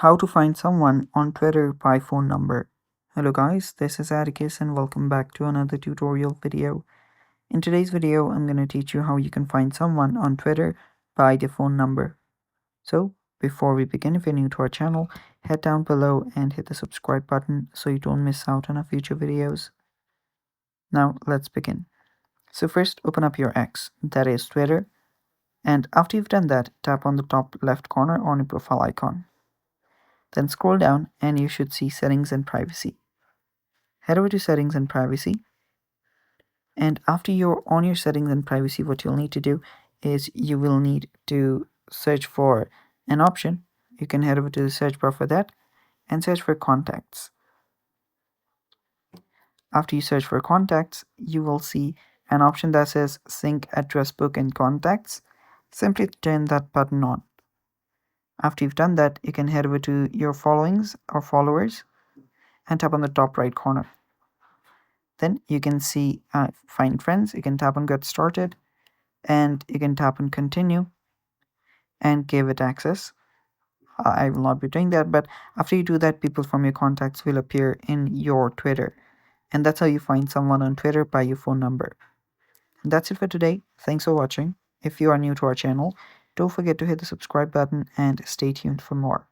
How to find someone on Twitter by phone number. Hello guys, this is Atticus and welcome back to another tutorial video. In today's video, I'm going to teach you how you can find someone on Twitter by their phone number. So, before we begin, if you're new to our channel, head down below and hit the subscribe button so you don't miss out on our future videos. Now, let's begin. So first, open up your X, that is Twitter, and after you've done that, tap on the top left corner on your profile icon. Then scroll down and you should see Settings and Privacy. Head over to Settings and Privacy. And after you're on your Settings and Privacy, what you'll need to do is you will need to search for an option. You can head over to the search bar for that and search for Contacts. After you search for Contacts, you will see an option that says Sync Address Book and Contacts. Simply turn that button on. After you've done that, you can head over to your followings or followers and tap on the top right corner. Then you can see Find Friends. You can tap on Get Started and you can tap on Continue and give it access. I will not be doing that, but after you do that, people from your contacts will appear in your Twitter. And that's how you find someone on Twitter by your phone number. And that's it for today. Thanks for watching. If you are new to our channel, don't forget to hit the subscribe button and stay tuned for more.